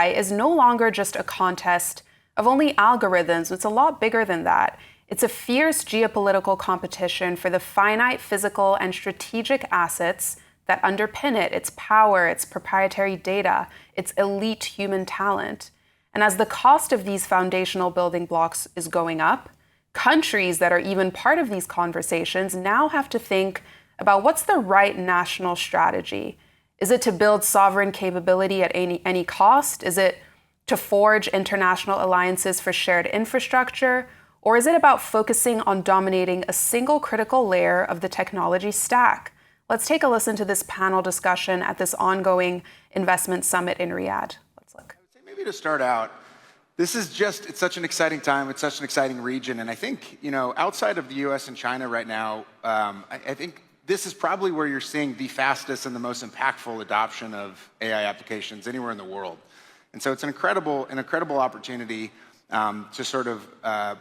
AI is no longer just a contest of only algorithms. It's a lot bigger than that. It's a fierce geopolitical competition for the finite physical and strategic assets that underpin it, its power, its proprietary data, its elite human talent. And as the cost of these foundational building blocks is going up, countries that are even part of these conversations now have to think about what's the right national strategy. Is it to build sovereign capability at any cost? Is it to forge international alliances for shared infrastructure? Or is it about focusing on dominating a single critical layer of the technology stack? Let's take a listen to this panel discussion at this ongoing investment summit in Riyadh. Let's look. I would say maybe to start out, it's such an exciting time, it's such an exciting region, and I think, outside of the US and China right now, I think this is probably where you're seeing the fastest and the most impactful adoption of AI applications anywhere in the world. And so it's an incredible opportunity to sort of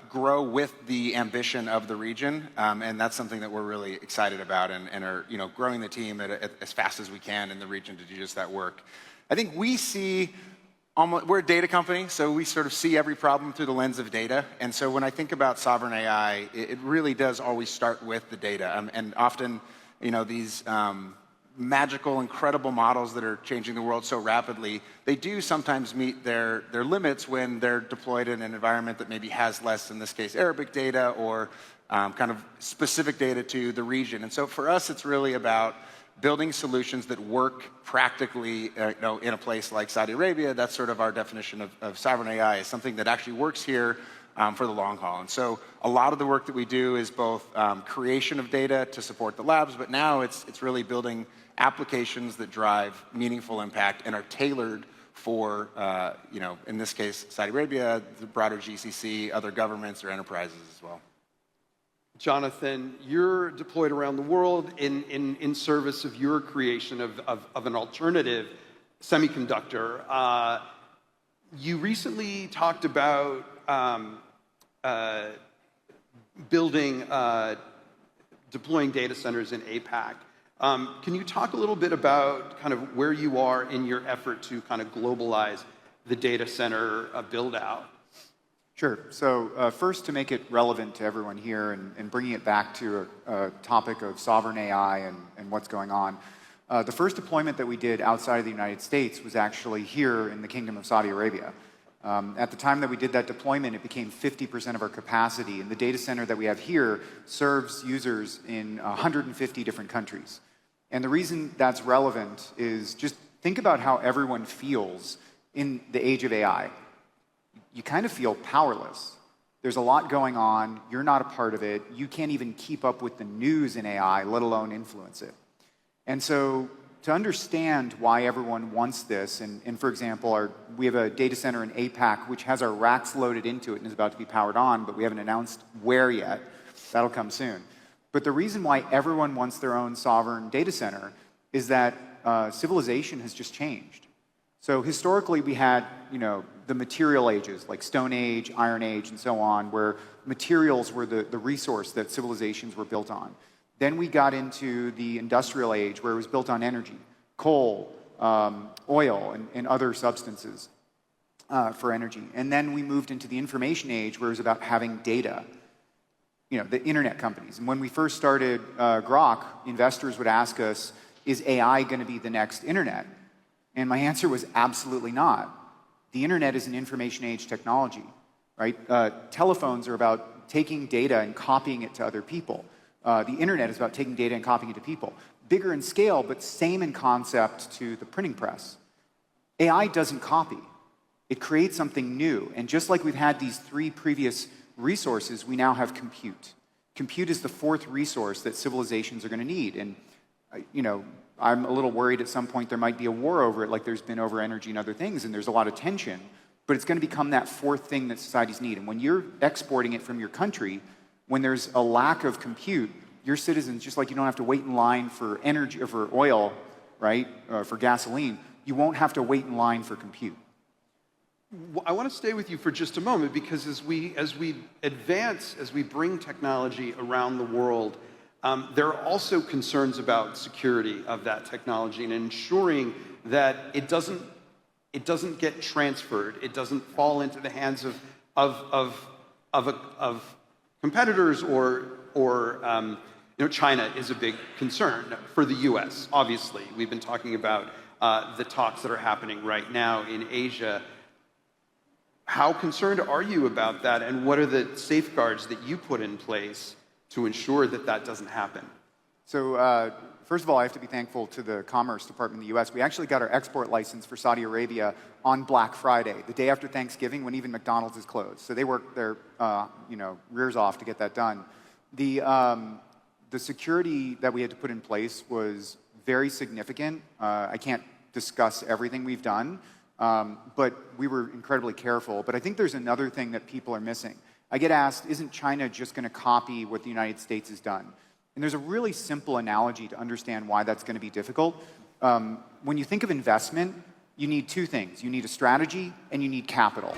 grow with the ambition of the region, and that's something that we're really excited about and are growing the team as fast as we can in the region to do just that work. I think we're a data company, so we sort of see every problem through the lens of data. And so when I think about sovereign AI, it really does always start with the data. And often, these magical, incredible models that are changing the world so rapidly, they do sometimes meet their limits when they're deployed in an environment that maybe has less, in this case, Arabic data or kind of specific data to the region. And so for us, it's really about building solutions that work practically in a place like Saudi Arabia. That's sort of our definition of sovereign AI, is something that actually works here for the long haul. And so a lot of the work that we do is both creation of data to support the labs, but now it's really building applications that drive meaningful impact and are tailored for, in this case, Saudi Arabia, the broader GCC, other governments or enterprises as well. Jonathan, you're deployed around the world in service of your creation of an alternative semiconductor. You recently talked about deploying data centers in APAC. Can you talk a little bit about kind of where you are in your effort to kind of globalize the data center build out? Sure. So first, to make it relevant to everyone here and bringing it back to a topic of sovereign AI and what's going on, the first deployment that we did outside of the United States was actually here in the Kingdom of Saudi Arabia. At the time that we did that deployment, it became 50% of our capacity, and the data center that we have here serves users in 150 different countries. And the reason that's relevant is just think about how everyone feels in the age of AI. You kind of feel powerless. There's a lot going on. You're not a part of it. You can't even keep up with the news in AI, let alone influence it. And so to understand why everyone wants this, and for example, we have a data center in APAC which has our racks loaded into it and is about to be powered on, but we haven't announced where yet. That'll come soon. But the reason why everyone wants their own sovereign data center is that civilization has just changed. So historically, we had, the material ages, like Stone Age, Iron Age, and so on, where materials were the resource that civilizations were built on. Then we got into the industrial age, where it was built on energy, coal, oil, and other substances for energy. And then we moved into the information age, where it was about having data, the internet companies. And when we first started Grok, investors would ask us, is AI going to be the next internet? And my answer was absolutely not. The internet is an information age technology, right? Telephones are about taking data and copying it to other people. The internet is about taking data and copying it to people. Bigger in scale, but same in concept to the printing press. AI doesn't copy. It creates something new. And just like we've had these three previous resources, we now have compute. Compute is the fourth resource that civilizations are going to need. And, I'm a little worried at some point there might be a war over it, like there's been over energy and other things, and there's a lot of tension. But it's going to become that fourth thing that societies need. And when you're exporting it from your country, when there's a lack of compute, your citizens, just like you don't have to wait in line for energy or for oil, right, for gasoline, you won't have to wait in line for compute. I want to stay with you for just a moment, because as we advance, as we bring technology around the world, there are also concerns about security of that technology and ensuring that it doesn't it doesn't get transferred. It doesn't fall into the hands of competitors or China is a big concern for the U.S. Obviously, we've been talking about the talks that are happening right now in Asia. How concerned are you about that, and what are the safeguards that you put in place to ensure that that doesn't happen? So first of all, I have to be thankful to the Commerce Department in the U.S. We actually got our export license for Saudi Arabia on Black Friday, the day after Thanksgiving, when even McDonald's is closed. So they worked their rears off to get that done. The security that we had to put in place was very significant. I can't discuss everything we've done, but we were incredibly careful. But I think there's another thing that people are missing. I get asked, isn't China just going to copy what the United States has done? And there's a really simple analogy to understand why that's going to be difficult. When you think of investment, you need two things. You need a strategy and you need capital.